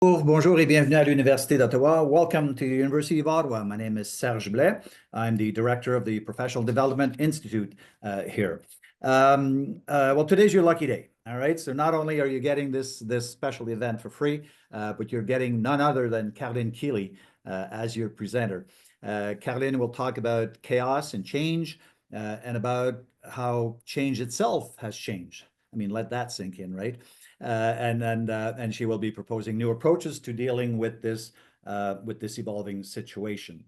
Bonjour et bienvenue à l'Université d'Ottawa. Welcome to the University of Ottawa. My name is Serge Blais. I'm the director of the Professional Development Institute here. Well, today's your lucky day. All right. So not only are you getting this special event for free, but you're getting none other than Kealey as your presenter. Caroline will talk about chaos and change and about how change itself has changed. I mean, let that sink in, right? And she will be proposing new approaches to dealing with this evolving situation.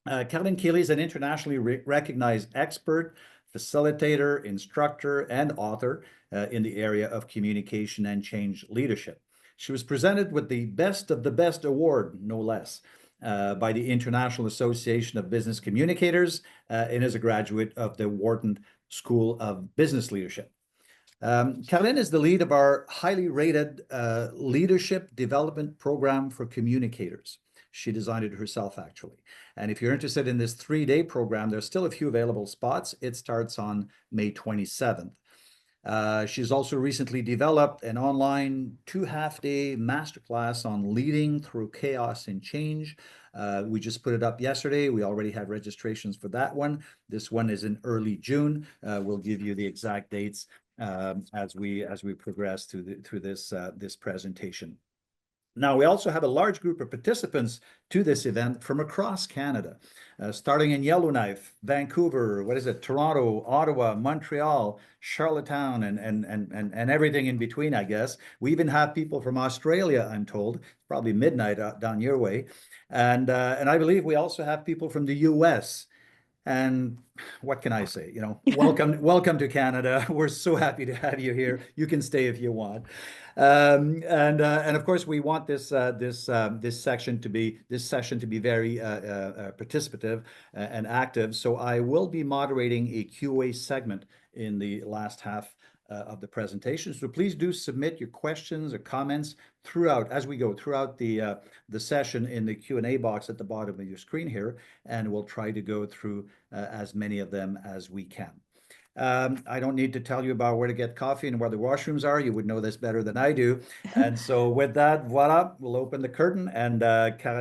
Caroline Kealey is an internationally recognized expert, facilitator, instructor, and author in the area of communication and change leadership. She was presented with the Best of the Best award, no less, by the International Association of Business Communicators and is a graduate of the Wharton School of Business Leadership. Caroline is the lead of our highly rated leadership development program for communicators. She designed it herself, actually. And if you're interested in this 3-day program, there's still a few available spots. It starts on May 27th. She's also recently developed an online 2-half-day masterclass on leading through chaos and change. We just put it up yesterday. We already have registrations for that one. This one is in early June. We'll give you the exact dates as we progress through this presentation. Now, we also have a large group of participants to this event from across Canada, starting in Yellowknife, Vancouver, Toronto, Ottawa, Montreal, Charlottetown, and everything in between, I guess. We even have people from Australia, I'm told. It's probably midnight down your way. And I believe we also have people from the US. And what can I say? Welcome to Canada. We're so happy to have you here. You can stay if you want. And of course, we want this session to be very participative and active. So I will be moderating a QA segment in the last half of the presentation. So please do submit your questions or comments as we go throughout the session in the Q&A box at the bottom of your screen here, and we'll try to go through as many of them as we can. I don't need to tell you about where to get coffee and where the washrooms are. You would know this better than I do. And so with that, voila, we'll open the curtain and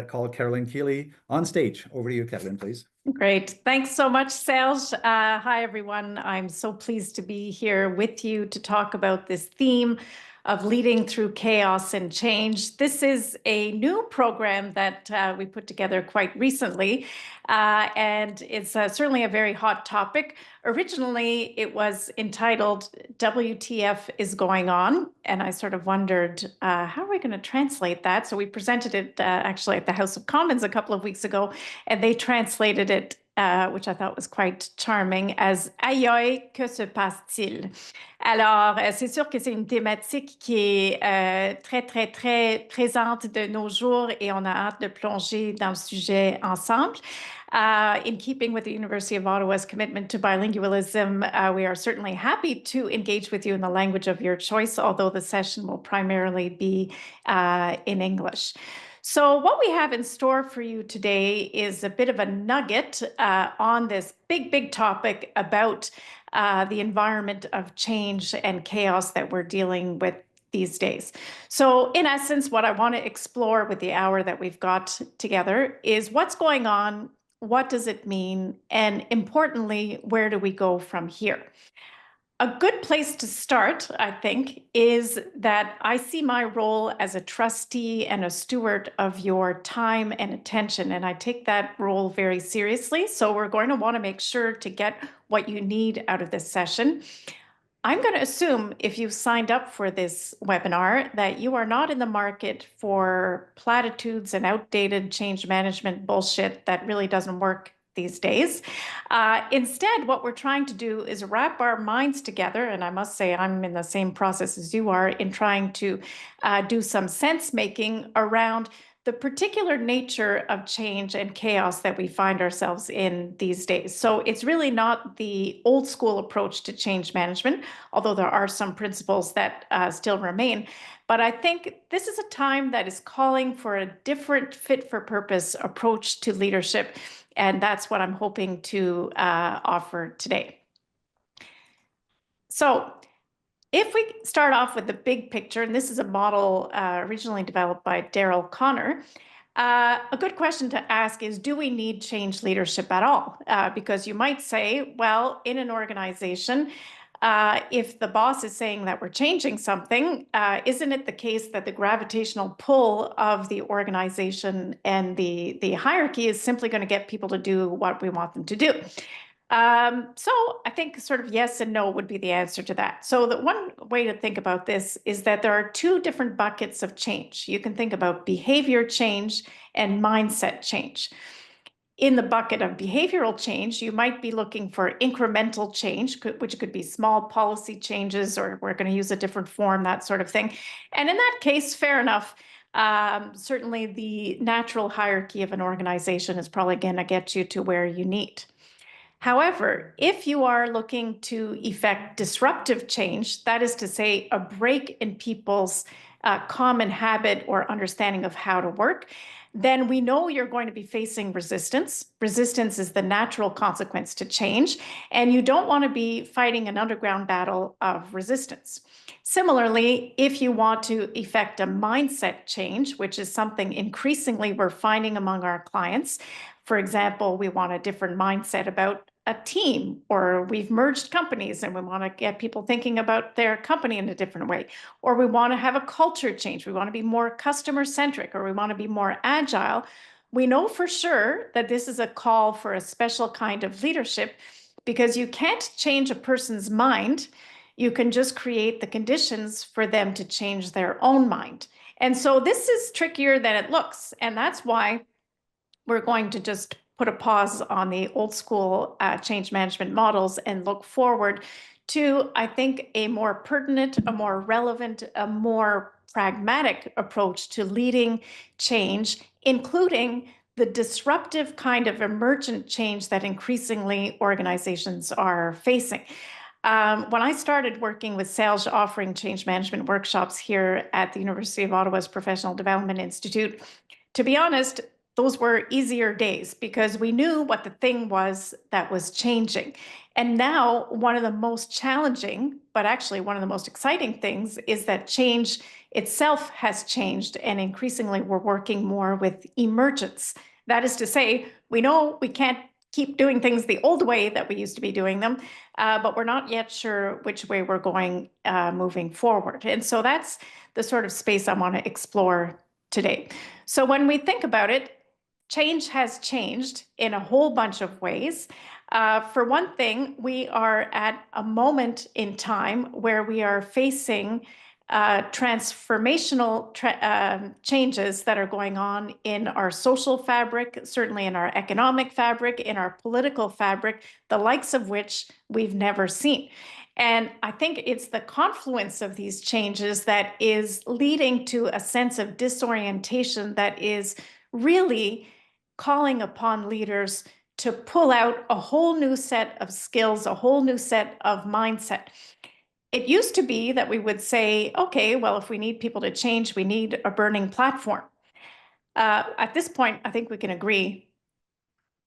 call Caroline Kealey on stage. Over to you, Caroline, please. Great. Thanks so much, Serge. Hi, everyone. I'm so pleased to be here with you to talk about this theme of leading through chaos and change. This is a new program that we put together quite recently, and it's certainly a very hot topic. Originally, it was entitled WTF is Going On, and I sort of wondered, how are we going to translate that? So we presented it actually at the House of Commons a couple of weeks ago, and they translated it which I thought was quite charming, as Aïe aïe, que se passe-t-il? Alors, c'est sûr que c'est une thématique qui est très, très, très présente de nos jours et on a hâte de plonger dans le sujet ensemble. In keeping with the University of Ottawa's commitment to bilingualism, we are certainly happy to engage with you in the language of your choice, although the session will primarily be in English. So what we have in store for you today is a bit of a nugget on this big topic about the environment of change and chaos that we're dealing with these days. So in essence, what I want to explore with the hour that we've got together is what's going on, what does it mean, and importantly, where do we go from here? A good place to start, I think, is that I see my role as a trustee and a steward of your time and attention, and I take that role very seriously. So we're going to want to make sure to get what you need out of this session. I'm going to assume if you've signed up for this webinar that you are not in the market for platitudes and outdated change management bullshit that really doesn't work these days. Instead, what we're trying to do is wrap our minds together, and I must say I'm in the same process as you are in trying to do some sense making around the particular nature of change and chaos that we find ourselves in these days. So it's really not the old school approach to change management, although there are some principles that still remain. But I think this is a time that is calling for a different fit for purpose approach to leadership. And that's what I'm hoping to offer today. So if we start off with the big picture, and this is a model originally developed by Daryl Connor, a good question to ask is, do we need change leadership at all? Because you might say, well, in an organization, if the boss is saying that we're changing something, isn't it the case that the gravitational pull of the organization and the hierarchy is simply going to get people to do what we want them to do? So I think sort of yes and no would be the answer to that. So the one way to think about this is that there are two different buckets of change. You can think about behavior change and mindset change. In the bucket of behavioral change, you might be looking for incremental change, which could be small policy changes, or we're going to use a different form, that sort of thing. And in that case, fair enough. Certainly the natural hierarchy of an organization is probably going to get you to where you need. However, if you are looking to effect disruptive change, that is to say, a break in people's common habit or understanding of how to work, then we know you're going to be facing resistance. Resistance is the natural consequence to change, and you don't want to be fighting an underground battle of resistance. Similarly, if you want to effect a mindset change, which is something increasingly we're finding among our clients, for example, we want a different mindset about a team, or we've merged companies and we want to get people thinking about their company in a different way, or we want to have a culture change. We want to be more customer centric, or we want to be more agile. We know for sure that this is a call for a special kind of leadership, because you can't change a person's mind. You can just create the conditions for them to change their own mind. And so this is trickier than it looks. And that's why we're going to just put a pause on the old school change management models and look forward to, I think, a more pertinent, a more relevant, a more pragmatic approach to leading change, including the disruptive kind of emergent change that increasingly organizations are facing. When I started working with sales offering change management workshops here at the University of Ottawa's Professional Development Institute, to be honest, those were easier days because we knew what the thing was that was changing. And now one of the most challenging, but actually one of the most exciting things is that change itself has changed, and increasingly we're working more with emergence. That is to say, we know we can't keep doing things the old way that we used to be doing them, but we're not yet sure which way we're going moving forward. And so that's the sort of space I want to explore today. So when we think about it, change has changed in a whole bunch of ways. For one thing, we are at a moment in time where we are facing transformational changes that are going on in our social fabric, certainly in our economic fabric, in our political fabric, the likes of which we've never seen. And I think it's the confluence of these changes that is leading to a sense of disorientation that is really calling upon leaders to pull out a whole new set of skills, a whole new set of mindset. It used to be that we would say, okay, well, if we need people to change, we need a burning platform. At this point, I think we can agree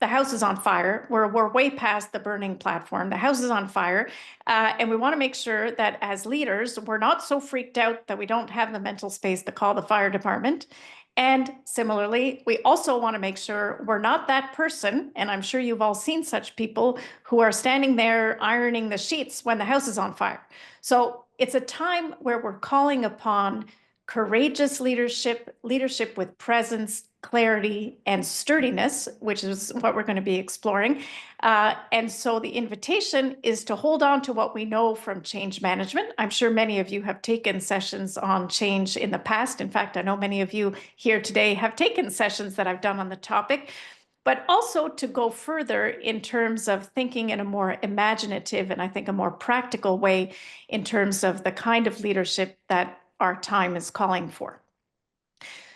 the house is on fire. We're way past the burning platform. The house is on fire. And we want to make sure that as leaders, we're not so freaked out that we don't have the mental space to call the fire department. And similarly, we also want to make sure we're not that person, and I'm sure you've all seen such people who are standing there ironing the sheets when the house is on fire. So it's a time where we're calling upon courageous leadership, leadership with presence, clarity, and sturdiness, which is what we're going to be exploring. And so the invitation is to hold on to what we know from change management. I'm sure many of you have taken sessions on change in the past. In fact, I know many of you here today have taken sessions that I've done on the topic, but also to go further in terms of thinking in a more imaginative and I think a more practical way in terms of the kind of leadership that our time is calling for.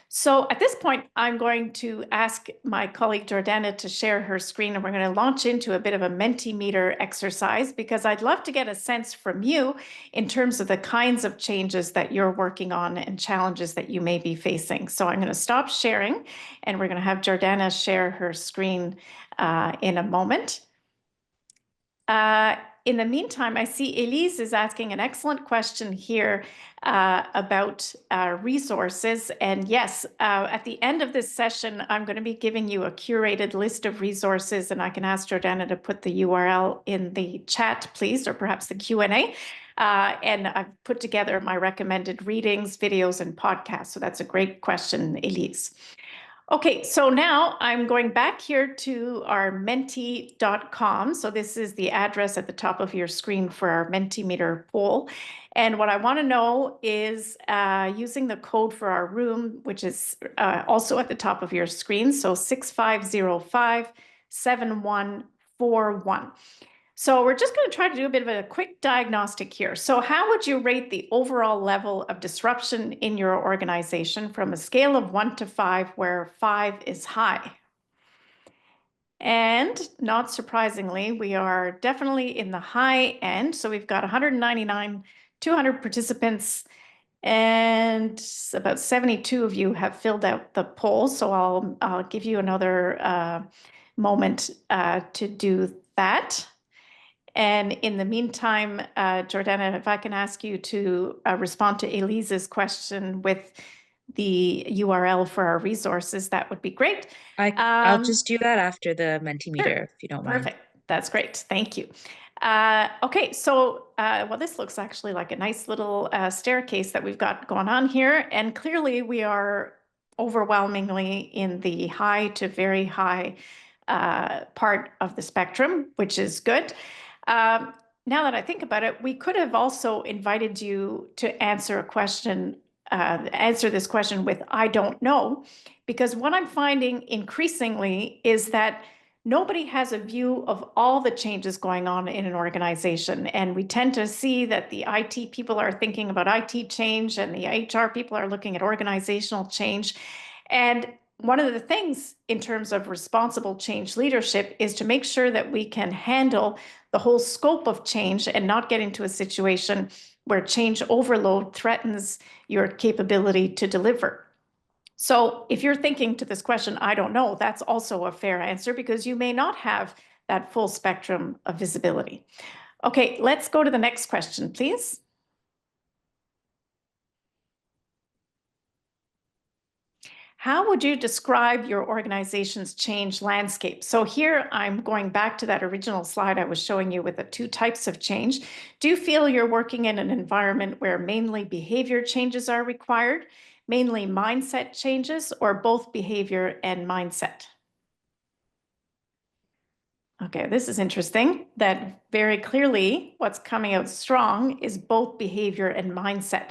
So at this point, I'm going to ask my colleague Jordana to share her screen, and we're going to launch into a bit of a Mentimeter exercise, because I'd love to get a sense from you in terms of the kinds of changes that you're working on and challenges that you may be facing. So I'm going to stop sharing, and we're going to have Jordana share her screen in a moment. in the meantime, I see Elise is asking an excellent question here about resources. And yes, at the end of this session, I'm going to be giving you a curated list of resources, and I can ask Jordana to put the URL in the chat, please, or perhaps the Q&A. And I've put together my recommended readings, videos, and podcasts. So that's a great question, Elise. Okay, so now I'm going back here to our menti.com. So this is the address at the top of your screen for our Mentimeter poll. And what I want to know is using the code for our room, which is also at the top of your screen. So 6505-7141. So we're just going to try to do a bit of a quick diagnostic here. So how would you rate the overall level of disruption in your organization from a scale of 1 to 5, where 5 is high? And not surprisingly, we are definitely in the high end. So we've got 199, 200 participants, and about 72 of you have filled out the poll. So I'll give you another moment to do that. And in the meantime, Jordana, if I can ask you to respond to Elise's question with the URL for our resources, that would be great. I'll just do that after the Mentimeter, sure. if you don't mind. Perfect. That's great. Thank you. Okay, so, well, this looks actually like a nice little staircase that we've got going on here. And clearly we are overwhelmingly in the high to very high part of the spectrum, which is good. Now that I think about it, we could have also invited you to answer a question, answer this question with "I don't know," because what I'm finding increasingly is that nobody has a view of all the changes going on in an organization. And we tend to see that the IT people are thinking about IT change and the HR people are looking at organizational change. And one of the things in terms of responsible change leadership is to make sure that we can handle the whole scope of change and not get into a situation where change overload threatens your capability to deliver. So if you're thinking to this question, I don't know, that's also a fair answer, because you may not have that full spectrum of visibility. Okay, let's go to the next question, please. How would you describe your organization's change landscape? So here I'm going back to that original slide I was showing you with the 2 types of change. Do you feel you're working in an environment where mainly behavior changes are required, mainly mindset changes, or both behavior and mindset? Okay, this is interesting, that very clearly what's coming out strong is both behavior and mindset.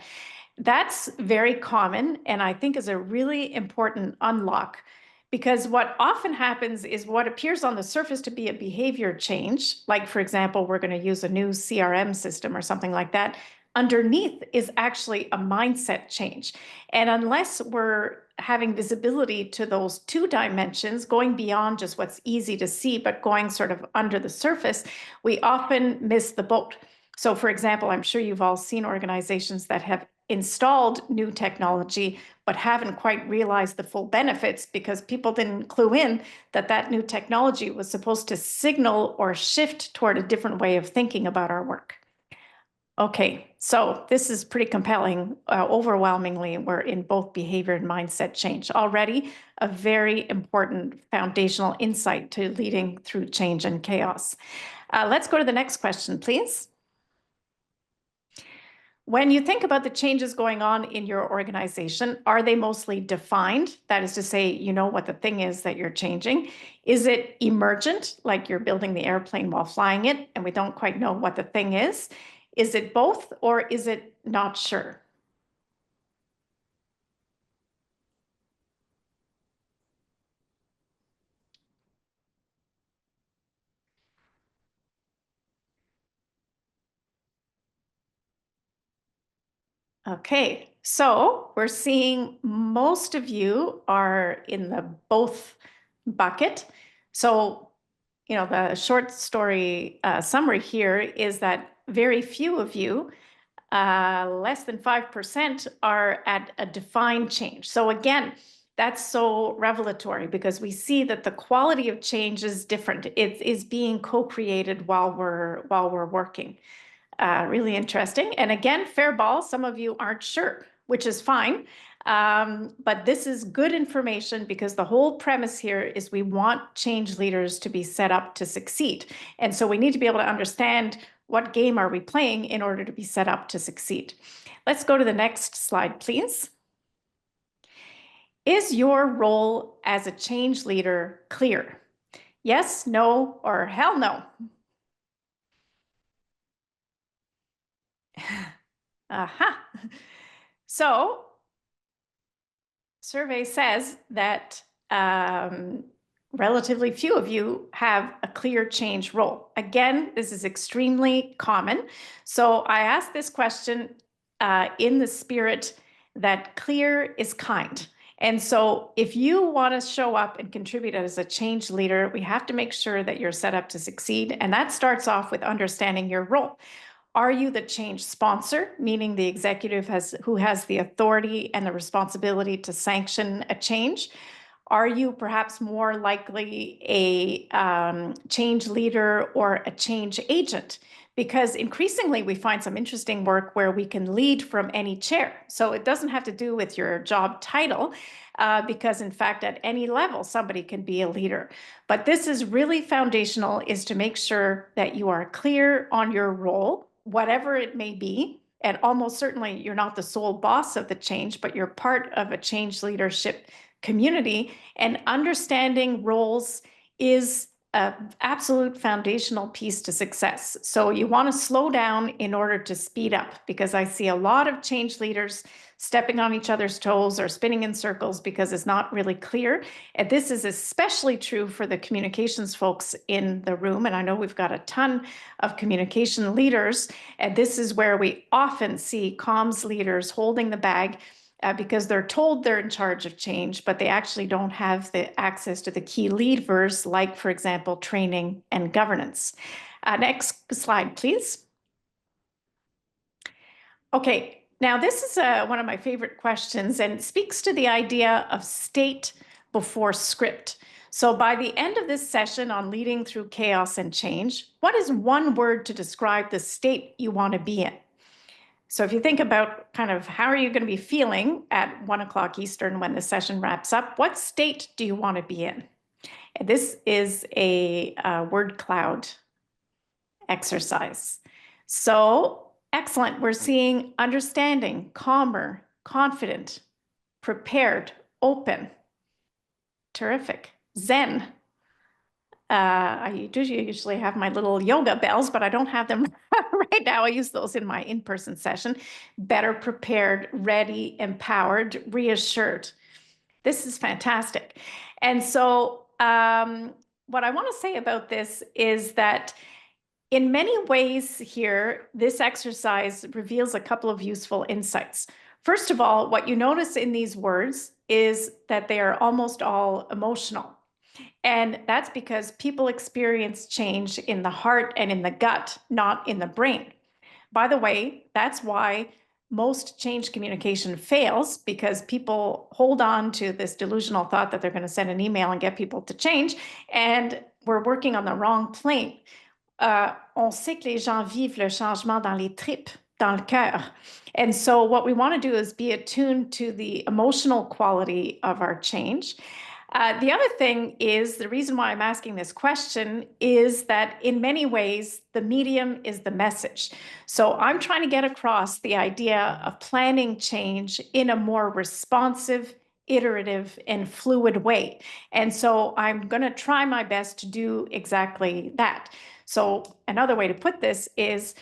That's very common, and I think is a really important unlock, because what often happens is what appears on the surface to be a behavior change, like, for example, we're going to use a new CRM system or something like that, underneath is actually a mindset change. And unless we're having visibility to those 2 dimensions, going beyond just what's easy to see, but going sort of under the surface, we often miss the boat. So, for example, I'm sure you've all seen organizations that have installed new technology, but haven't quite realized the full benefits because people didn't clue in that that new technology was supposed to signal or shift toward a different way of thinking about our work. Okay, so this is pretty compelling. Overwhelmingly, we're in both behavior and mindset change. Already a very important foundational insight to leading through change and chaos. Let's go to the next question, please. When you think about the changes going on in your organization, are they mostly defined? That is to say, you know what the thing is that you're changing. Is it emergent, like you're building the airplane while flying it, and we don't quite know what the thing is? Is it both, or is it not sure? Okay, so we're seeing most of you are in the both bucket. So, you know, the short story summary here is that very few of you, less than 5%, are at a defined change. So again, that's so revelatory because we see that the quality of change is different. It is being co-created while we're working. Really interesting. And again, fair ball, some of you aren't sure, which is fine. But this is good information because the whole premise here is we want change leaders to be set up to succeed. And so we need to be able to understand what game are we playing in order to be set up to succeed. Let's go to the next slide, please. Is your role as a change leader clear? Yes, no, or hell no? Aha. So, survey says that relatively few of you have a clear change role. Again, this is extremely common. So I asked this question in the spirit that clear is kind. And so if you want to show up and contribute as a change leader, we have to make sure that you're set up to succeed. And that starts off with understanding your role. Are you the change sponsor, meaning the executive who has the authority and the responsibility to sanction a change? Are you perhaps more likely a change leader or a change agent? Because increasingly we find some interesting work where we can lead from any chair. So it doesn't have to do with your job title, because in fact, at any level, somebody can be a leader. But this is really foundational, is to make sure that you are clear on your role, whatever it may be. And almost certainly you're not the sole boss of the change, but you're part of a change leadership community, and understanding roles is an absolute foundational piece to success. So you want to slow down in order to speed up, because I see a lot of change leaders stepping on each other's toes or spinning in circles because it's not really clear. And this is especially true for the communications folks in the room. And I know we've got a ton of communication leaders, and this is where we often see comms leaders holding the bag because they're told they're in charge of change, but they actually don't have the access to the key levers, like, for example, training and governance. Next slide, please. Okay, now this is one of my favorite questions, and it speaks to the idea of state before script. So by the end of this session on leading through chaos and change, what is one word to describe the state you want to be in? So if you think about kind of how are you going to be feeling at 1 o'clock Eastern when the session wraps up, what state do you want to be in? And this is a word cloud exercise. So excellent. We're seeing understanding, calmer, confident, prepared, open. Terrific. Zen. I do usually have my little yoga bells, but I don't have them right now. I use those in my in-person session. Better prepared, ready, empowered, reassured. This is fantastic. And so what I want to say about this is that in many ways here, this exercise reveals a couple of useful insights. First of all, what you notice in these words is that they are almost all emotional. And that's because people experience change in the heart and in the gut, not in the brain. By the way, that's why most change communication fails, because people hold on to this delusional thought that they're going to send an email and get people to change, and we're working on the wrong plane. On sait que les gens vivent le changement dans les tripes, dans le cœur. And so what we want to do is be attuned to the emotional quality of our change. The other thing is, the reason why I'm asking this question is that in many ways, the medium is the message. So I'm trying to get across the idea of planning change in a more responsive, iterative, and fluid way. And so I'm going to try my best to do exactly that. So another way to put this is,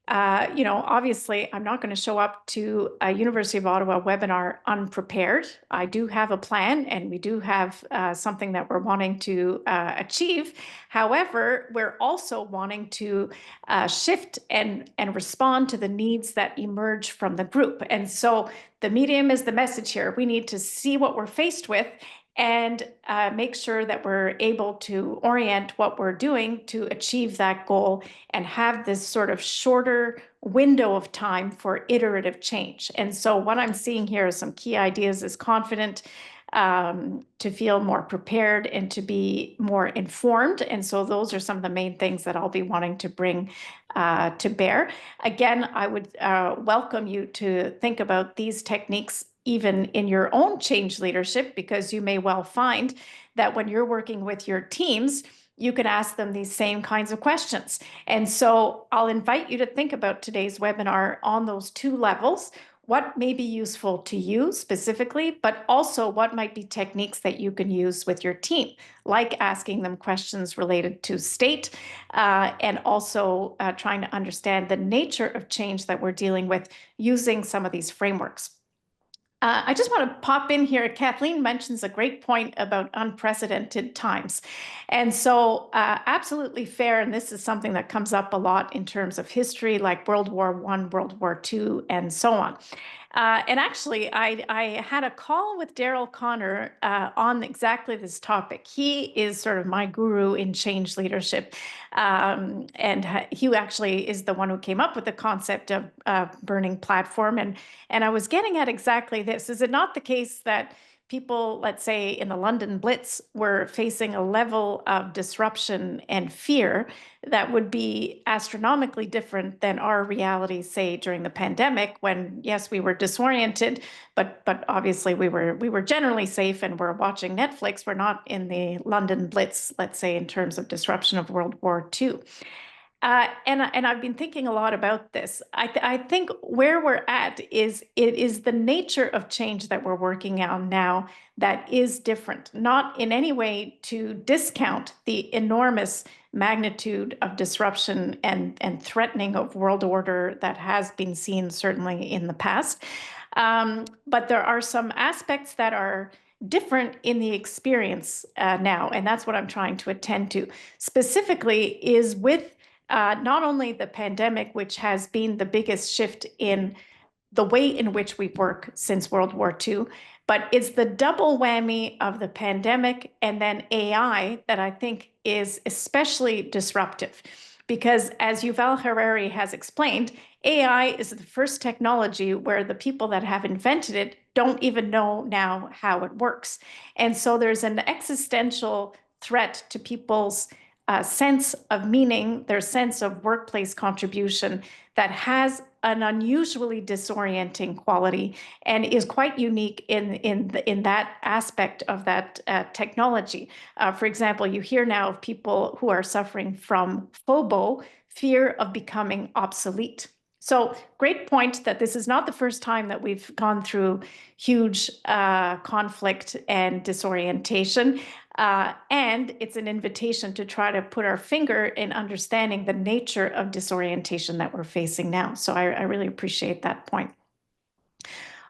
obviously, I'm not going to show up to a University of Ottawa webinar unprepared. I do have a plan, and we do have something that we're wanting to achieve. However, we're also wanting to shift and respond to the needs that emerge from the group. And so the medium is the message here. We need to see what we're faced with and make sure that we're able to orient what we're doing to achieve that goal and have this sort of shorter window of time for iterative change. And so what I'm seeing here is some key ideas is confident, to feel more prepared and to be more informed. And so those are some of the main things that I'll be wanting to bring to bear. Again, I would welcome you to think about these techniques even in your own change leadership, because you may well find that when you're working with your teams, you can ask them these same kinds of questions. And so I'll invite you to think about today's webinar on those two levels. What may be useful to you specifically, but also what might be techniques that you can use with your team, like asking them questions related to state, and also trying to understand the nature of change that we're dealing with using some of these frameworks. I just want to pop in here. Kathleen mentions a great point about unprecedented times. And so absolutely fair. And this is something that comes up a lot in terms of history, like World War I, World War II, and so on. And actually, I had a call with Daryl Connor on exactly this topic. He is sort of my guru in change leadership. And he actually is the one who came up with the concept of burning platform. And I was getting at exactly this. Is it not the case that people, let's say in the London Blitz, were facing a level of disruption and fear that would be astronomically different than our reality, say, during the pandemic, when, yes, we were disoriented, but obviously we were generally safe and we're watching Netflix. We're not in the London Blitz, let's say, in terms of disruption of World War II. And I've been thinking a lot about this. I think where we're at is it is the nature of change that we're working on now that is different, not in any way to discount the enormous magnitude of disruption and threatening of world order that has been seen certainly in the past. But there are some aspects that are different in the experience now, and that's what I'm trying to attend to. Specifically is with not only the pandemic, which has been the biggest shift in the way in which we work since World War II, but it's the double whammy of the pandemic and then AI that I think is especially disruptive. Because as Yuval Harari has explained, AI is the first technology where the people that have invented it don't even know now how it works. And so there's an existential threat to people's sense of meaning, their sense of workplace contribution that has an unusually disorienting quality and is quite unique in that aspect of that technology. For example, you hear now of people who are suffering from FOBO, fear of becoming obsolete. So great point that this is not the first time that we've gone through huge conflict and disorientation. And it's an invitation to try to put our finger in understanding the nature of disorientation that we're facing now. So I really appreciate that point.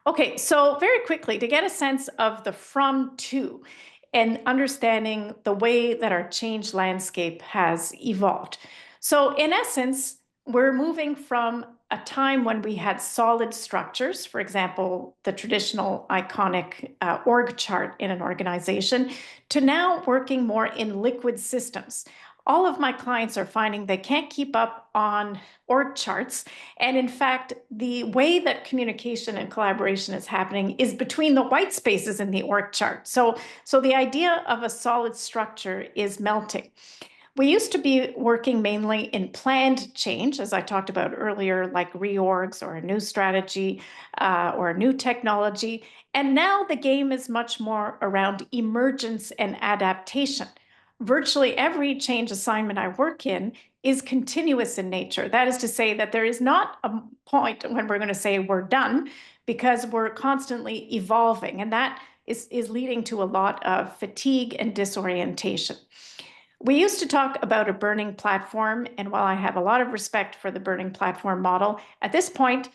Okay, so very quickly, to get a sense of the from to and understanding the way that our change landscape has evolved. So in essence, we're moving from a time when we had solid structures, for example, the traditional iconic org chart in an organization, to now working more in liquid systems. All of my clients are finding they can't keep up on org charts. And in fact, the way that communication and collaboration is happening is between the white spaces in the org chart. So the idea of a solid structure is melting. We used to be working mainly in planned change, as I talked about earlier, like reorgs or a new strategy or a new technology. And now the game is much more around emergence and adaptation. Virtually every change assignment I work in is continuous in nature. That is to say that there is not a point when we're going to say we're done, because we're constantly evolving. And that is leading to a lot of fatigue and disorientation. We used to talk about a burning platform, and while I have a lot of respect for the burning platform model, at this point,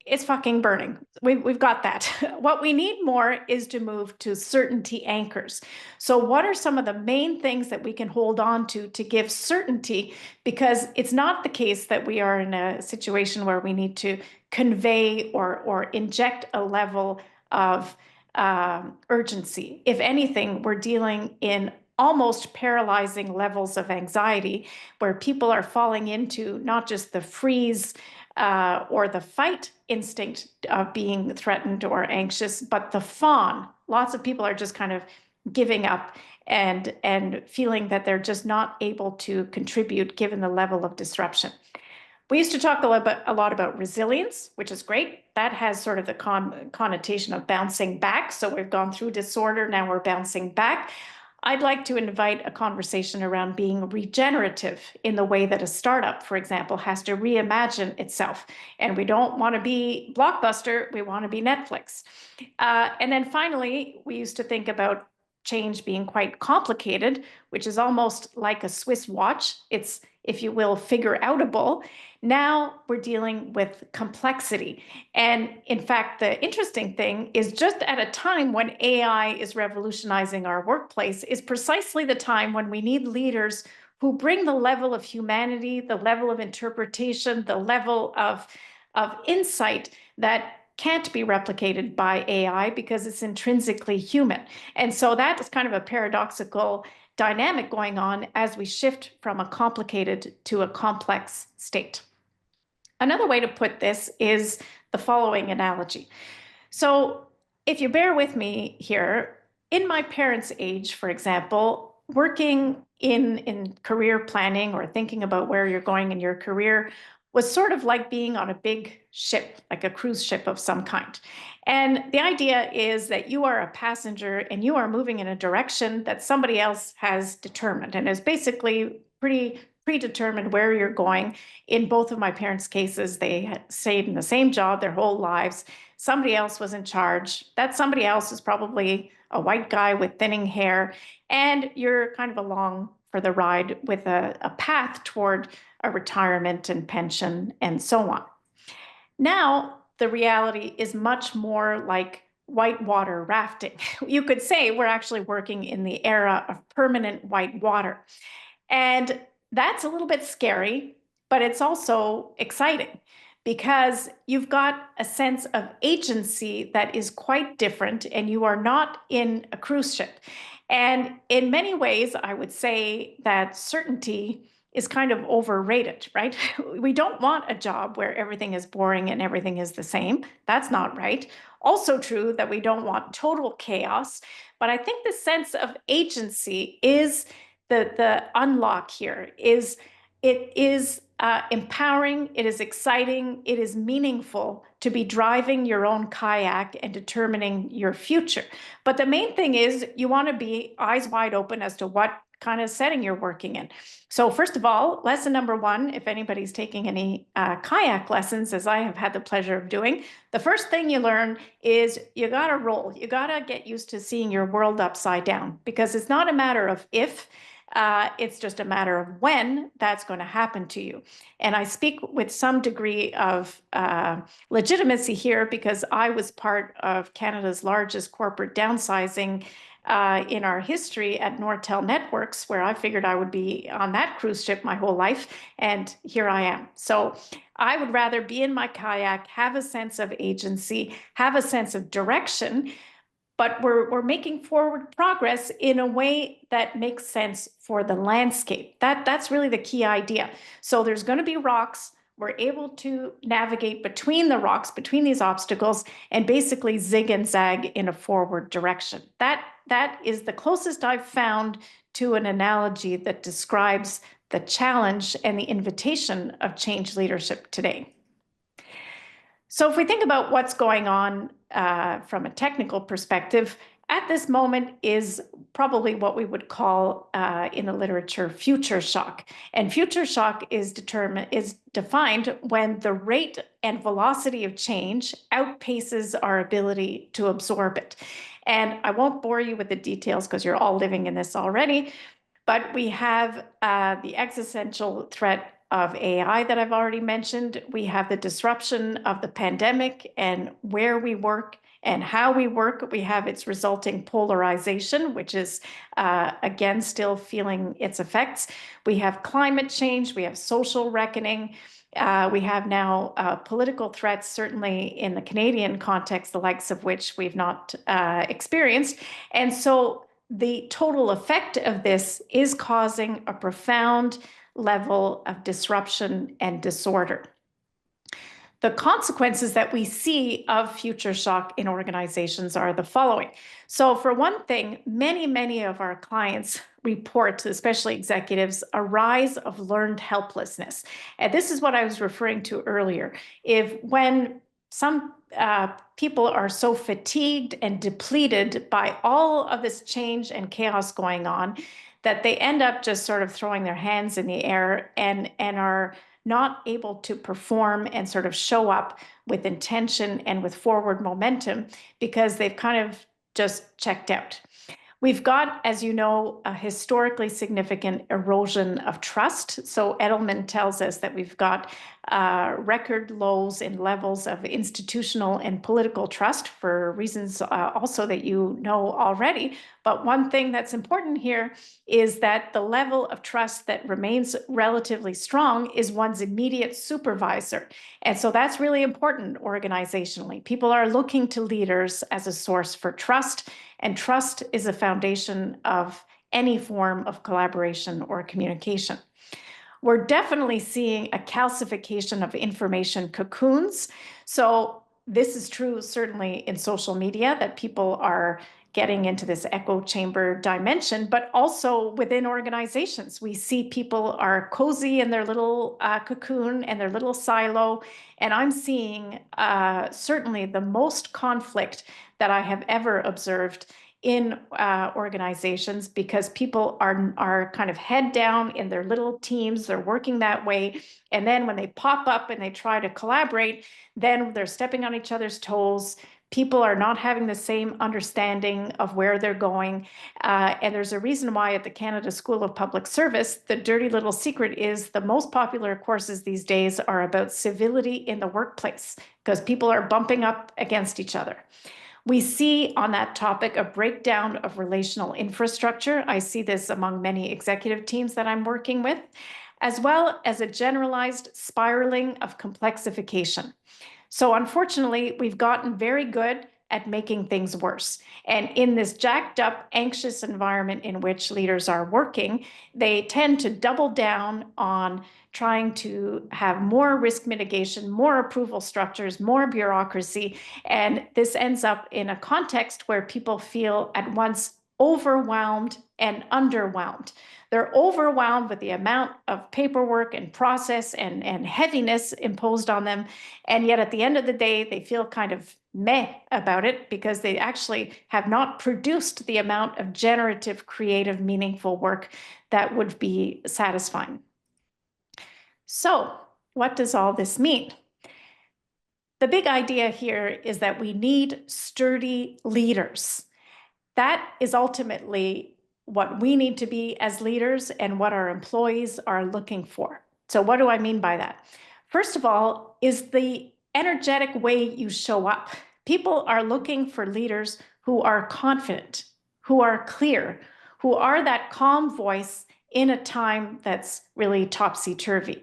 it's fucking burning. We've got that. What we need more is to move to certainty anchors. So what are some of the main things that we can hold on to give certainty? Because it's not the case that we are in a situation where we need to convey or inject a level of urgency. If anything, we're dealing in almost paralyzing levels of anxiety where people are falling into not just the freeze or the fight instinct of being threatened or anxious, but the fawn. Lots of people are just kind of giving up and feeling that they're just not able to contribute given the level of disruption. We used to talk a lot about resilience, which is great. That has sort of the connotation of bouncing back. So we've gone through disorder, now we're bouncing back. I'd like to invite a conversation around being regenerative in the way that a startup, for example, has to reimagine itself. And we don't want to be Blockbuster, we want to be Netflix. And then finally, we used to think about change being quite complicated, which is almost like a Swiss watch. It's, if you will, figure-outable. Now we're dealing with complexity. And in fact, the interesting thing is just at a time when AI is revolutionizing our workplace is precisely the time when we need leaders who bring the level of humanity, the level of interpretation, the level of insight that can't be replicated by AI because it's intrinsically human. And so that is kind of a paradoxical dynamic going on as we shift from a complicated to a complex state. Another way to put this is the following analogy. So if you bear with me here, in my parents' age, for example, working in career planning or thinking about where you're going in your career was sort of like being on a big ship, like a cruise ship of some kind. And the idea is that you are a passenger and you are moving in a direction that somebody else has determined and is basically pretty predetermined where you're going. In both of my parents' cases, they had stayed in the same job their whole lives. Somebody else was in charge. That somebody else is probably a white guy with thinning hair, and you're kind of along for the ride with a path toward a retirement and pension and so on. Now, the reality is much more like whitewater rafting. You could say we're actually working in the era of permanent white water. And that's a little bit scary, but it's also exciting because you've got a sense of agency that is quite different and you are not in a cruise ship. And in many ways, I would say that certainty is kind of overrated, right? We don't want a job where everything is boring and everything is the same. That's not right. Also true that we don't want total chaos. But I think the sense of agency is the unlock here. It is empowering, it is exciting, it is meaningful to be driving your own kayak and determining your future. But the main thing is you want to be eyes wide open as to what kind of setting you're working in. So first of all, lesson number one, if anybody's taking any kayak lessons, as I have had the pleasure of doing, the first thing you learn is you got to roll. You got to get used to seeing your world upside down because it's not a matter of if, it's just a matter of when that's going to happen to you. And I speak with some degree of legitimacy here because I was part of Canada's largest corporate downsizing in our history at Nortel Networks, where I figured I would be on that cruise ship my whole life, and here I am. So I would rather be in my kayak, have a sense of agency, have a sense of direction, but we're making forward progress in a way that makes sense for the landscape. That's really the key idea. So there's going to be rocks. We're able to navigate between the rocks, between these obstacles, and basically zig and zag in a forward direction. That is the closest I've found to an analogy that describes the challenge and the invitation of change leadership today. So if we think about what's going on from a technical perspective, at this moment is probably what we would call in the literature future shock. And future shock is defined when the rate and velocity of change outpaces our ability to absorb it. And I won't bore you with the details because you're all living in this already, but we have the existential threat of AI that I've already mentioned. We have the disruption of the pandemic and where we work and how we work. We have its resulting polarization, which is, again, still feeling its effects. We have climate change. We have social reckoning. We have now political threats, certainly in the Canadian context, the likes of which we've not experienced. And so the total effect of this is causing a profound level of disruption and disorder. The consequences that we see of future shock in organizations are the following. So for one thing, many of our clients report, especially executives, a rise of learned helplessness. And this is what I was referring to earlier. When some people are so fatigued and depleted by all of this change and chaos going on that they end up just sort of throwing their hands in the air and are not able to perform and sort of show up with intention and with forward momentum because they've kind of just checked out. We've got, as you know, a historically significant erosion of trust. So Edelman tells us that we've got record lows in levels of institutional and political trust for reasons also that you know already. But one thing that's important here is that the level of trust that remains relatively strong is one's immediate supervisor. And so that's really important organizationally. People are looking to leaders as a source for trust, and trust is a foundation of any form of collaboration or communication. We're definitely seeing a calcification of information cocoons. So this is true certainly in social media, that people are getting into this echo chamber dimension, but also within organizations. We see people are cozy in their little cocoon and their little silo. And I'm seeing certainly the most conflict that I have ever observed in organizations, because people are kind of head down in their little teams. They're working that way. And then when they pop up and they try to collaborate, then they're stepping on each other's toes. People are not having the same understanding of where they're going. And there's a reason why at the Canada School of Public Service, the dirty little secret is the most popular courses these days are about civility in the workplace, because people are bumping up against each other. We see on that topic a breakdown of relational infrastructure. I see this among many executive teams that I'm working with, as well as a generalized spiraling of complexification. So unfortunately, we've gotten very good at making things worse. And in this jacked up, anxious environment in which leaders are working, they tend to double down on trying to have more risk mitigation, more approval structures, more bureaucracy. And this ends up in a context where people feel at once overwhelmed and underwhelmed. They're overwhelmed with the amount of paperwork and process and heaviness imposed on them. And yet at the end of the day, they feel kind of meh about it because they actually have not produced the amount of generative, creative, meaningful work that would be satisfying. So what does all this mean? The big idea here is that we need sturdy leaders. That is ultimately what we need to be as leaders and what our employees are looking for. So what do I mean by that? First of all, is the energetic way you show up. People are looking for leaders who are confident, who are clear, who are that calm voice in a time that's really topsy-turvy.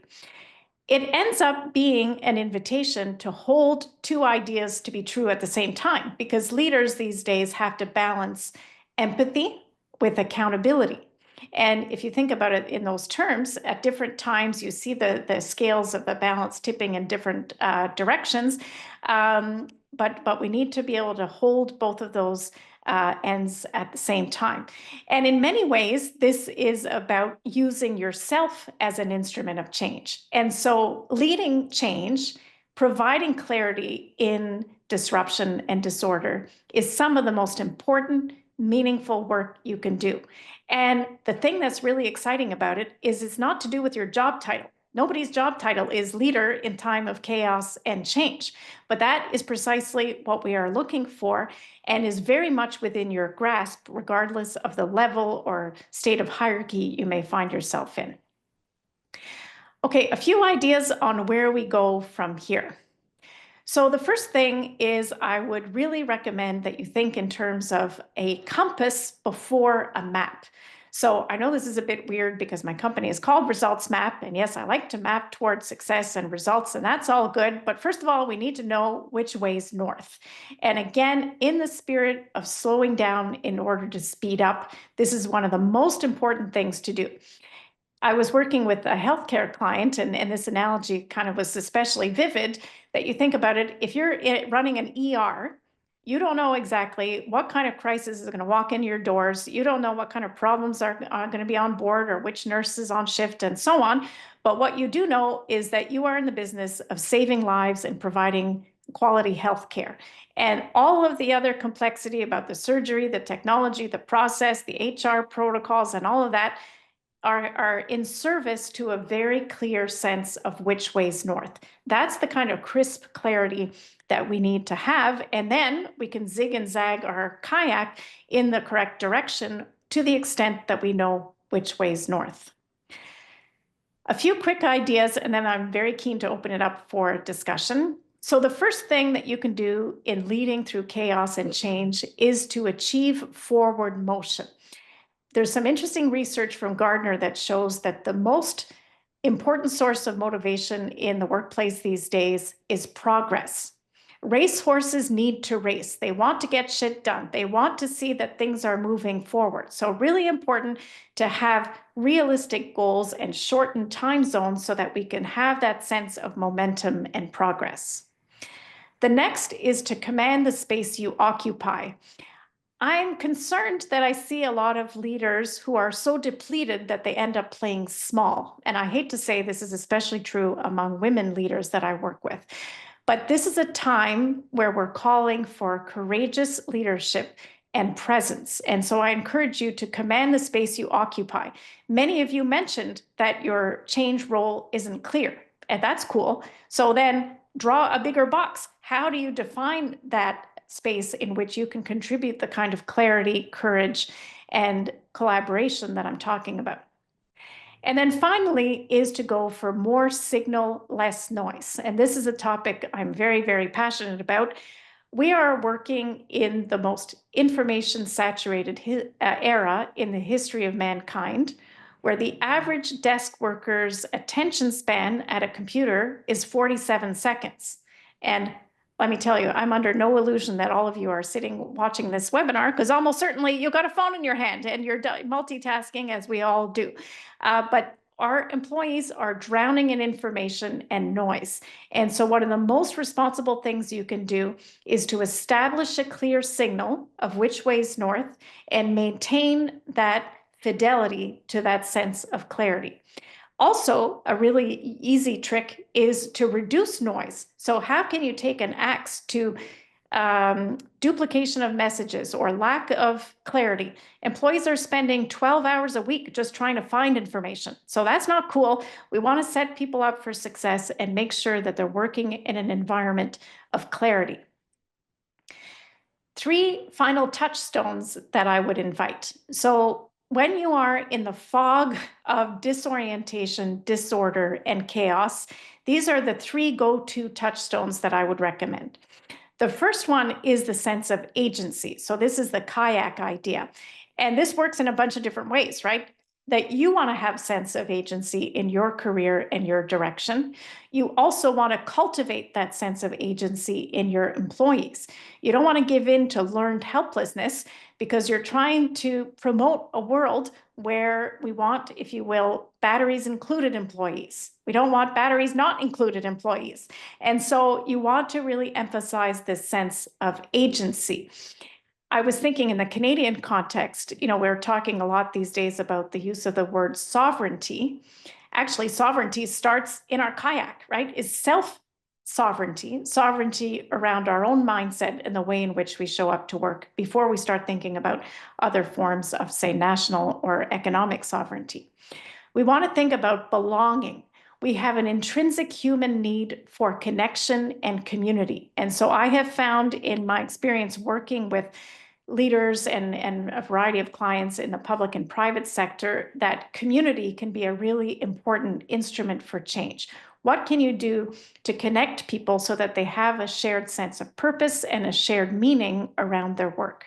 It ends up being an invitation to hold two ideas to be true at the same time, because leaders these days have to balance empathy with accountability. And if you think about it in those terms, at different times, you see the scales of the balance tipping in different directions. But we need to be able to hold both of those ends at the same time. And in many ways, this is about using yourself as an instrument of change. And so leading change, providing clarity in disruption and disorder is some of the most important, meaningful work you can do. And the thing that's really exciting about it is it's not to do with your job title. Nobody's job title is leader in time of chaos and change, but that is precisely what we are looking for and is very much within your grasp, regardless of the level or state of hierarchy you may find yourself in. Okay, a few ideas on where we go from here. So the first thing is I would really recommend that you think in terms of a compass before a map. So I know this is a bit weird because my company is called Results Map. And yes, I like to map towards success and results, and that's all good. But first of all, we need to know which way's north. And again, in the spirit of slowing down in order to speed up, this is one of the most important things to do. I was working with a healthcare client, and this analogy kind of was especially vivid. that you think about it, if you're running an ER, you don't know exactly what kind of crisis is going to walk in your doors. You don't know what kind of problems are going to be on board or which nurse is on shift and so on. But what you do know is that you are in the business of saving lives and providing quality health care. And all of the other complexity about the surgery, the technology, the process, the HR protocols, and all of that are in service to a very clear sense of which way's north. That's the kind of crisp clarity that we need to have. And then we can zig and zag our kayak in the correct direction to the extent that we know which way's north. A few quick ideas, and then I'm very keen to open it up for discussion. So the first thing that you can do in leading through chaos and change is to achieve forward motion. There's some interesting research from Gardner that shows that the most important source of motivation in the workplace these days is progress. Racehorses need to race. They want to get shit done. They want to see that things are moving forward. So really important to have realistic goals and shortened time zones so that we can have that sense of momentum and progress. The next is to command the space you occupy. I'm concerned that I see a lot of leaders who are so depleted that they end up playing small. And I hate to say this is especially true among women leaders that I work with. But this is a time where we're calling for courageous leadership and presence. And so I encourage you to command the space you occupy. Many of you mentioned that your change role isn't clear, and that's cool. So then draw a bigger box. How do you define that space in which you can contribute the kind of clarity, courage, and collaboration that I'm talking about? And then finally is to go for more signal, less noise. And this is a topic I'm very, very passionate about. We are working in the most information-saturated era in the history of mankind, where the average desk worker's attention span at a computer is 47 seconds. And let me tell you, I'm under no illusion that all of you are sitting watching this webinar, because almost certainly you've got a phone in your hand and you're multitasking, as we all do. But our employees are drowning in information and noise. And so one of the most responsible things you can do is to establish a clear signal of which way's north and maintain that fidelity to that sense of clarity. Also, a really easy trick is to reduce noise. So how can you take an axe to duplication of messages or lack of clarity? Employees are spending 12 hours a week just trying to find information. So that's not cool. We want to set people up for success and make sure that they're working in an environment of clarity. 3 final touchstones that I would invite. So when you are in the fog of disorientation, disorder, and chaos, these are the 3 go-to touchstones that I would recommend. The first one is the sense of agency. So this is the kayak idea. And this works in a bunch of different ways, right? That you want to have sense of agency in your career and your direction. You also want to cultivate that sense of agency in your employees. You don't want to give in to learned helplessness, because you're trying to promote a world where we want, if you will, batteries included employees. We don't want batteries not included employees. And so you want to really emphasize this sense of agency. I was thinking in the Canadian context, we're talking a lot these days about the use of the word sovereignty. Actually, sovereignty starts in our kayak, right? It's self-sovereignty, sovereignty around our own mindset and the way in which we show up to work before we start thinking about other forms of, say, national or economic sovereignty. We want to think about belonging. We have an intrinsic human need for connection and community. And so I have found in my experience working with leaders and a variety of clients in the public and private sector that community can be a really important instrument for change. What can you do to connect people so that they have a shared sense of purpose and a shared meaning around their work?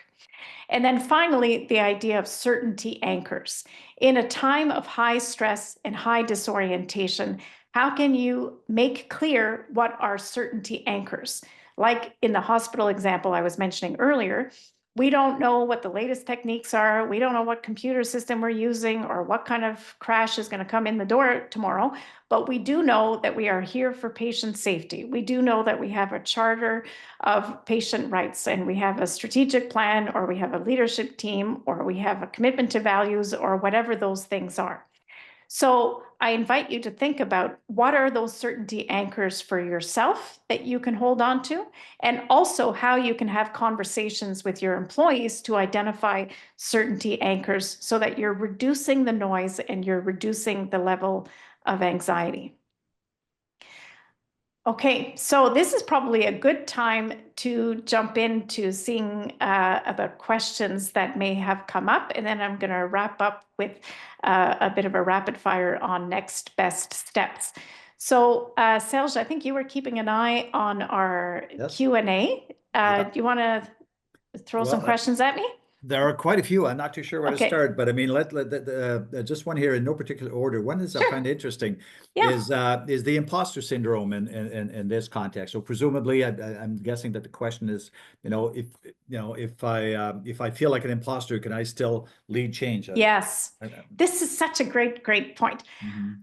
And then finally, the idea of certainty anchors. In a time of high stress and high disorientation, how can you make clear what are certainty anchors? Like in the hospital example I was mentioning earlier, We don't know what the latest techniques are. We don't know what computer system we're using or what kind of crash is going to come in the door tomorrow. But we do know that we are here for patient safety. We do know that we have a charter of patient rights, and we have a strategic plan, or we have a leadership team, or we have a commitment to values, or whatever those things are. So I invite you to think about what are those certainty anchors for yourself that you can hold on to, and also how you can have conversations with your employees to identify certainty anchors so that you're reducing the noise and you're reducing the level of anxiety. Okay, so this is probably a good time to jump into seeing about questions that may have come up, and then I'm going to wrap up with a bit of a rapid fire on next best steps. So Serge, I think you were keeping an eye on our Q&A. Do you want to throw some questions at me? There are quite a few. I'm not too sure where to start, but I mean, just one here in no particular order. One is I find interesting is the imposter syndrome in this context. So presumably, I'm guessing that the question is, if I feel like an imposter, can I still lead change? Yes, this is such a great point.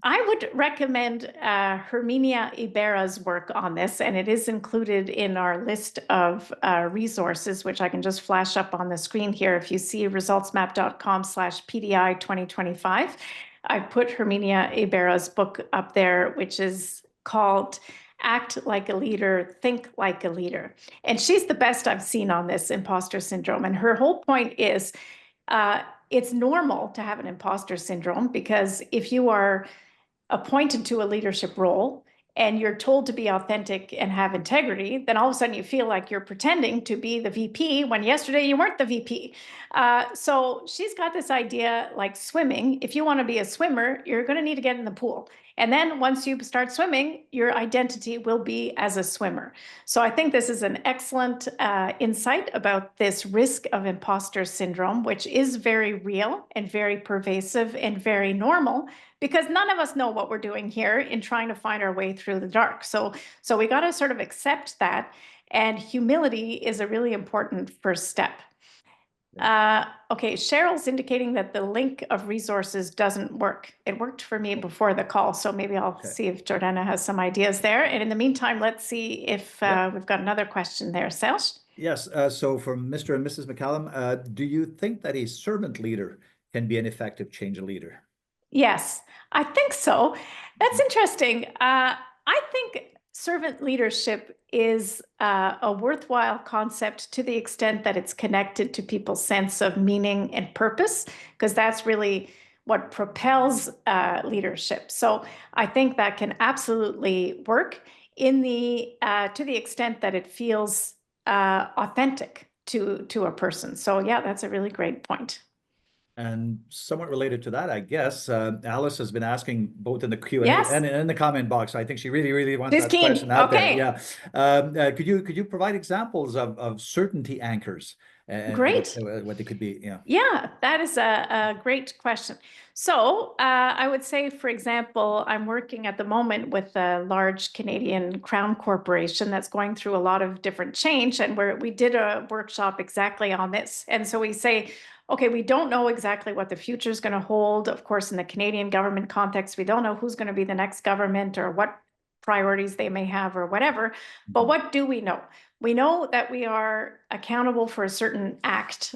I would recommend Herminia Ibarra's work on this, and it is included in our list of resources, which I can just flash up on the screen here. If you see resultsmap.com/PDI 2025, I put Herminia Ibarra's book up there, which is called Act Like a Leader, Think Like a Leader. And she's the best I've seen on this imposter syndrome. And her whole point is it's normal to have an imposter syndrome, because if you are appointed to a leadership role and you're told to be authentic and have integrity, then all of a sudden you feel like you're pretending to be the VP when yesterday you weren't the VP. So she's got this idea like swimming. If you want to be a swimmer, you're going to need to get in the pool. And then once you start swimming, your identity will be as a swimmer. So I think this is an excellent insight about this risk of imposter syndrome, which is very real and very pervasive and very normal, because none of us know what we're doing here in trying to find our way through the dark. So we got to sort of accept that. And humility is a really important first step. Okay, Cheryl's indicating that the link of resources doesn't work. It worked for me before the call, so maybe I'll see if Jordana has some ideas there. And in the meantime, let's see if we've got another question there. Serge? Yes, so from Mr. and Mrs. McCallum, do you think that a servant leader can be an effective change leader? Yes, I think so. That's interesting. I think servant leadership is a worthwhile concept to the extent that it's connected to people's sense of meaning and purpose, because that's really what propels leadership. So I think that can absolutely work in to the extent that it feels authentic to a person. So yeah, that's a really great point. And somewhat related to that, I guess, Alice has been asking both in the Q&A and in the comment box. I think she really wants that question out there. Yeah. Could you provide examples of certainty anchors? Great. What they could be? Yeah, that is a great question. So I would say, for example, I'm working at the moment with a large Canadian Crown Corporation that's going through a lot of different change, and we did a workshop exactly on this. And so we say, okay, we don't know exactly what the future is going to hold. Of course, in the Canadian government context, we don't know who's going to be the next government or what priorities they may have or whatever. But what do we know? We know that we are accountable for a certain act.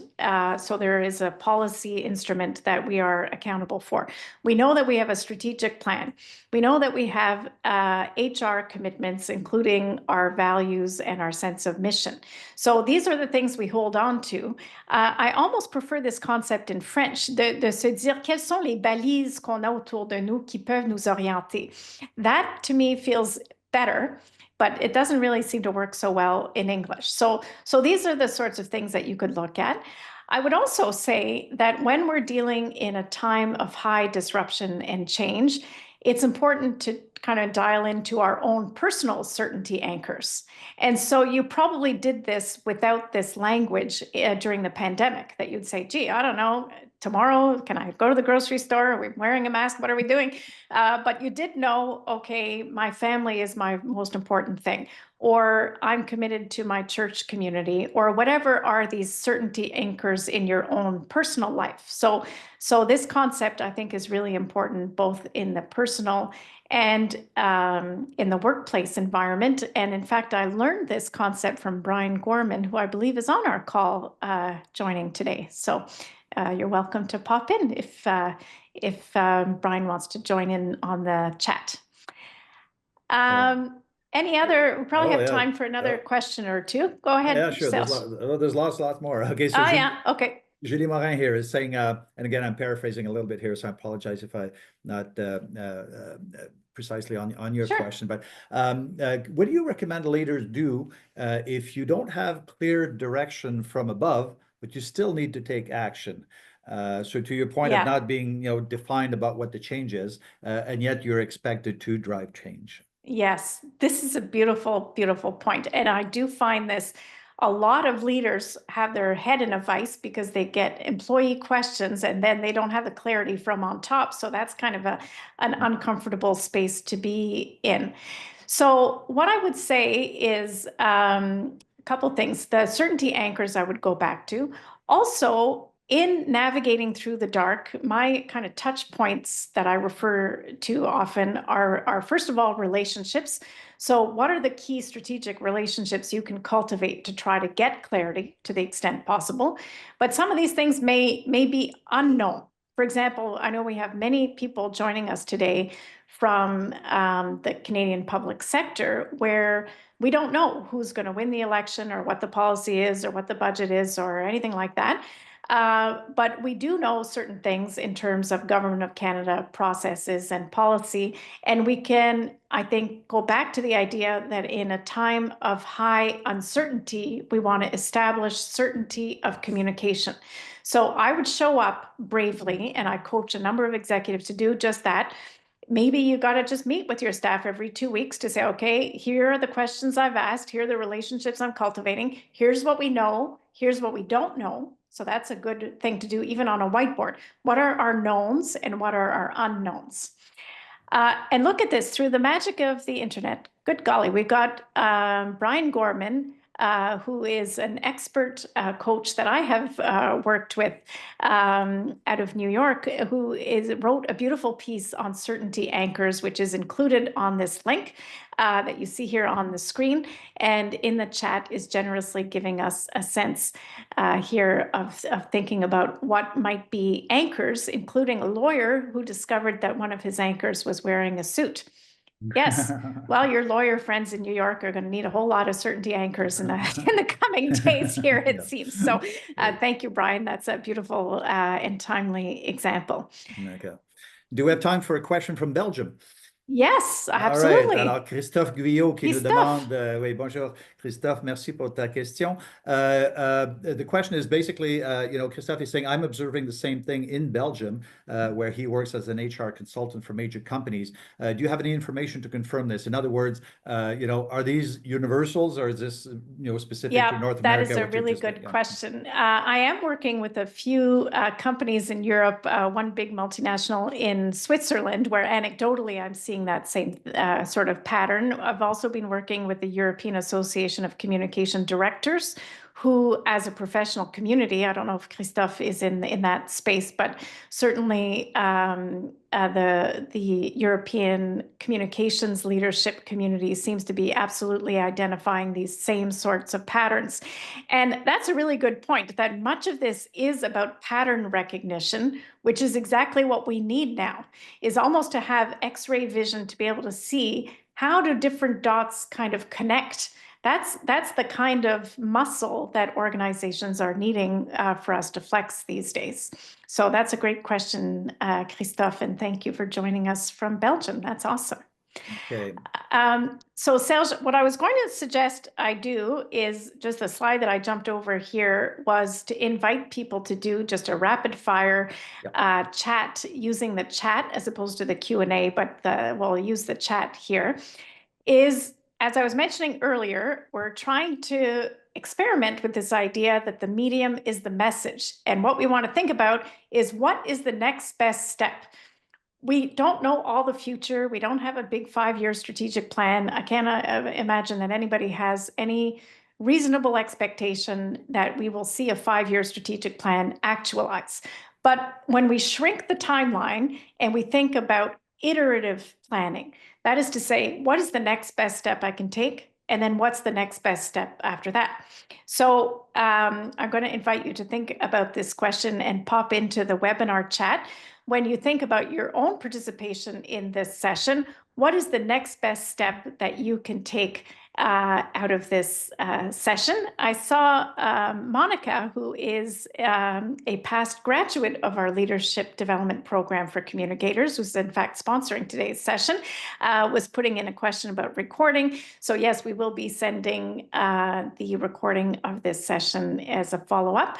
So there is a policy instrument that we are accountable for. We know that we have a strategic plan. We know that we have HR commitments, including our values and our sense of mission. So these are the things we hold on to. I almost prefer this concept in French, de se dire quelles sont les balises qu'on a autour de nous qui peuvent nous orienter. That to me feels better, but it doesn't really seem to work so well in English. So these are the sorts of things that you could look at. I would also say that when we're dealing in a time of high disruption and change, it's important to kind of dial into our own personal certainty anchors. And so you probably did this without this language during the pandemic, that you'd say, gee, I don't know, tomorrow, can I go to the grocery store? Are we wearing a mask? What are we doing? But you did know, okay, my family is my most important thing, or I'm committed to my church community, or whatever are these certainty anchors in your own personal life. So this concept, I think, is really important, both in the personal and in the workplace environment. And in fact, I learned this concept from Brian Gorman, who I believe is on our call joining today. So you're welcome to pop in if Brian wants to join in on the chat. Any other, we probably have time for another question or two. Go ahead. Yeah, sure. There's lots more. Okay, so okay. Julie Morin here is saying, and again, I'm paraphrasing a little bit here, so I apologize if I'm not precisely on your question, but what do you recommend leaders do if you don't have clear direction from above, but you still need to take action? So to your point of not being, defined about what the change is, and yet you're expected to drive change. Yes, this is a beautiful, beautiful point. And I do find this, a lot of leaders have their head in a vice because they get employee questions and then they don't have the clarity from on top. So that's kind of an uncomfortable space to be in. So what I would say is a couple things. The certainty anchors I would go back to. Also, in navigating through the dark, my kind of touch points that I refer to often are first of all, relationships. So what are the key strategic relationships you can cultivate to try to get clarity to the extent possible? But some of these things may be unknown. For example, I know we have many people joining us today from the Canadian public sector where we don't know who's going to win the election or what the policy is or what the budget is or anything like that. But we do know certain things in terms of Government of Canada processes and policy. And we can, I think, go back to the idea that in a time of high uncertainty, we want to establish certainty of communication. So I would show up bravely, and I coach a number of executives to do just that. Maybe you got to just meet with your staff every 2 weeks to say, okay, here are the questions I've asked. Here are the relationships I'm cultivating. Here's what we know. Here's what we don't know. So that's a good thing to do, even on a whiteboard. What are our knowns and what are our unknowns? And look at this through the magic of the internet. Good golly, we've got Brian Gorman, who is an expert coach that I have worked with out of New York, who wrote a beautiful piece on certainty anchors, which is included on this link that you see here on the screen. And in the chat is generously giving us a sense here of thinking about what might be anchors, including a lawyer who discovered that one of his anchors was wearing a suit. Yes. Well, your lawyer friends in New York are going to need a whole lot of certainty anchors in the coming days here, it seems. So thank you, Brian. That's a beautiful and timely example. Okay. Do we have time for a question from Belgium? Yes, absolutely. Right. Alors, Christophe Guyot qui nous demande, oui, bonjour, Christophe, merci pour ta question. The question is basically, Christophe is saying, I'm observing the same thing in Belgium, where he works as an HR consultant for major companies. Do you have any information to confirm this? In other words, are these universals or is this, specific to North America? That is a really good question. I am working with a few companies in Europe, one big multinational in Switzerland, where anecdotally I'm seeing that same sort of pattern. I've also been working with the European Association of Communication Directors, who, as a professional community, I don't know if Christophe is in that space, but certainly the European communications leadership community seems to be absolutely identifying these same sorts of patterns. And that's a really good point, that much of this is about pattern recognition, which is exactly what we need now, is almost to have X-ray vision to be able to see how do different dots kind of connect. That's the kind of muscle that organizations are needing for us to flex these days. So that's a great question, Christophe, and thank you for joining us from Belgium. That's awesome. Okay. So Serge, what I was going to suggest I do is just the slide that I jumped over here was to invite people to do just a rapid fire chat using the chat as opposed to the Q&A, but we'll use the chat here. As I was mentioning earlier, we're trying to experiment with this idea that the medium is the message. And what we want to think about is, what is the next best step? We don't know all the future. We don't have a big 5-year strategic plan. I cannot imagine that anybody has any reasonable expectation that we will see a 5-year strategic plan actualize. But when we shrink the timeline and we think about iterative planning, that is to say, what is the next best step I can take? And then what's the next best step after that? So I'm going to invite you to think about this question and pop into the webinar chat. When you think about your own participation in this session, what is the next best step that you can take out of this session? I saw Monica, who is a past graduate of our Leadership Development Program for Communicators, who's in fact sponsoring today's session, was putting in a question about recording. So yes, we will be sending the recording of this session as a follow-up.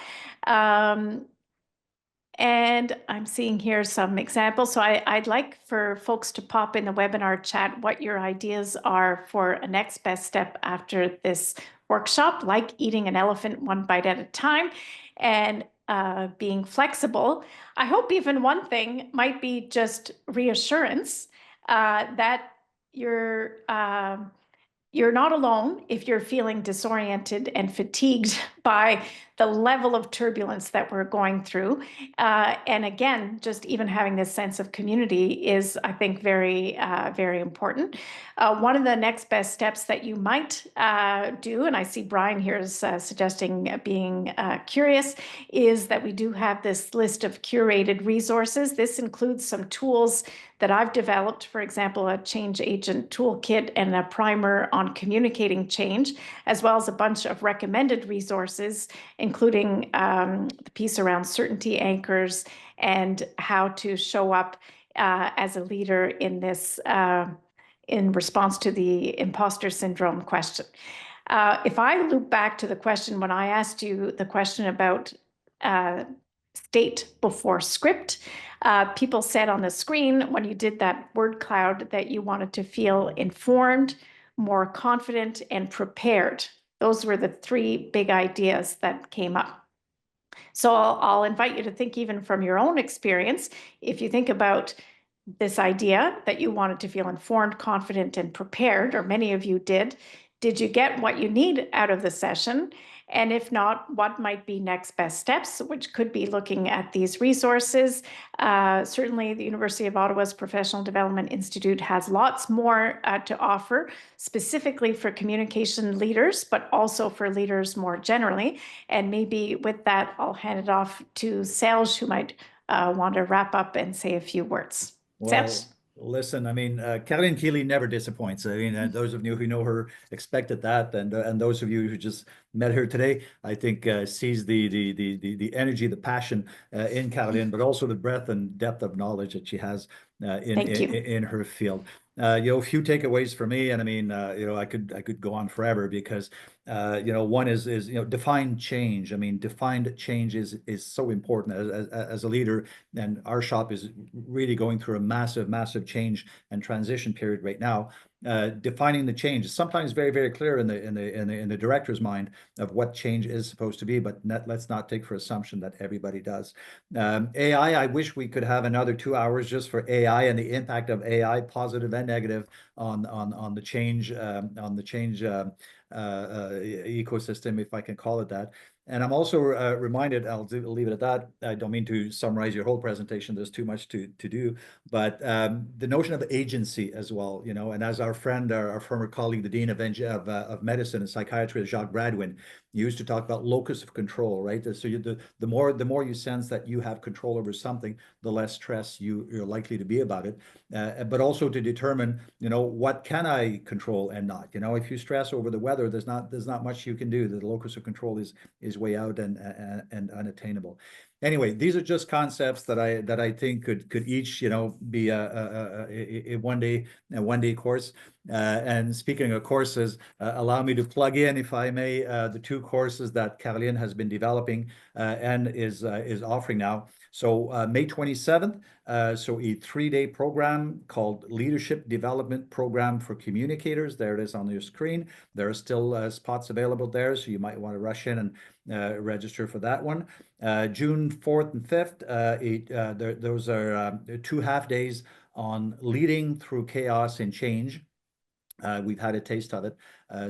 And I'm seeing here some examples. So I'd like for folks to pop in the webinar chat what your ideas are for a next best step after this workshop, like eating an elephant one bite at a time and being flexible. I hope even one thing might be just reassurance that you're not alone if you're feeling disoriented and fatigued by the level of turbulence that we're going through. And again, just even having this sense of community is, I think, very, very important. One of the next best steps that you might do, and I see Brian here is suggesting being curious, is that we do have this list of curated resources. This includes some tools that I've developed, for example, a change agent toolkit and a primer on communicating change, as well as a bunch of recommended resources, including the piece around certainty anchors and how to show up as a leader in this, in response to the imposter syndrome question. If I loop back to the question when I asked you the question about state before script, people said on the screen when you did that word cloud that you wanted to feel informed, more confident, and prepared. Those were the 3 big ideas that came up. So I'll invite you to think even from your own experience. If you think about this idea that you wanted to feel informed, confident, and prepared, or many of you did you get what you need out of the session? And if not, what might be next best steps, which could be looking at these resources. Certainly, the University of Ottawa's Professional Development Institute has lots more to offer, specifically for communication leaders, but also for leaders more generally. And maybe with that, I'll hand it off to Serge, who might want to wrap up and say a few words. Well, Serge? listen, I mean, Kealey never disappoints. I mean, those of you who know her expected that, and those of you who just met her today, I think sees the energy, the passion in Kealey, but also the breadth and depth of knowledge that she has in her field. A few takeaways for me, and I mean, I could go on forever because one is define change. I mean, defined change is so important as a leader, and our shop is really going through a massive change and transition period right now. Defining the change is sometimes very, very clear in the director's mind of what change is supposed to be, but let's not take for assumption that everybody does. AI, I wish we could have another 2 hours just for AI and the impact of AI, positive and negative, on the change ecosystem, if I can call it that. And I'm also reminded, I'll leave it at that. I don't mean to summarize your whole presentation. There's too much to do, but the notion of agency as well, and as our friend, our former colleague, the Dean of Medicine and Psychiatry, Jacques Bradwin, used to talk about locus of control, right? So the more you sense that you have control over something, the less stress you're likely to be about it. But also to determine, what can I control and not. If you stress over the weather, there's not much you can do. The locus of control is way out and unattainable. anyway, these are just concepts that I think could each, you know, be a one day course. And speaking of courses, allow me to plug in, if I may, the two courses that Caroline has been developing and is offering now. So May 27th, so a 3-day program called Leadership Development Program for Communicators. There it is on your screen. There are still spots available there, so you might want to rush in and register for that one. June 4th and 5th, those are 2 half days on leading through chaos and change. We've had a taste of it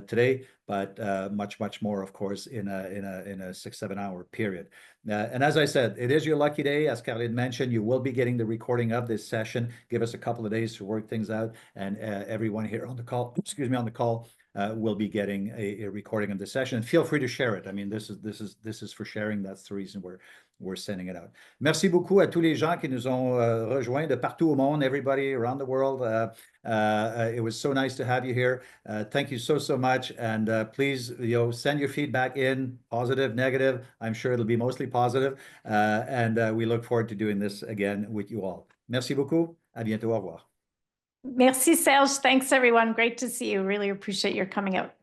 today, but much more, of course, in a 6-7 hour period. And as I said, it is your lucky day. As Caroline mentioned, you will be getting the recording of this session. Give us a couple of days to work things out, and everyone here on the call, on the call, will be getting a recording of the session. And feel free to share it. I mean, this is for sharing. That's the reason we're sending it out. Merci beaucoup à tous les gens qui nous ont rejoints de partout au monde, everybody around the world. It was so nice to have you here. Thank you so much. And please, send your feedback in, positive, negative. I'm sure it'll be mostly positive. And we look forward to doing this again with you all. Merci beaucoup. À bientôt. Au revoir. Merci, Serge. Thanks, everyone. Great to see you. Really appreciate your coming out.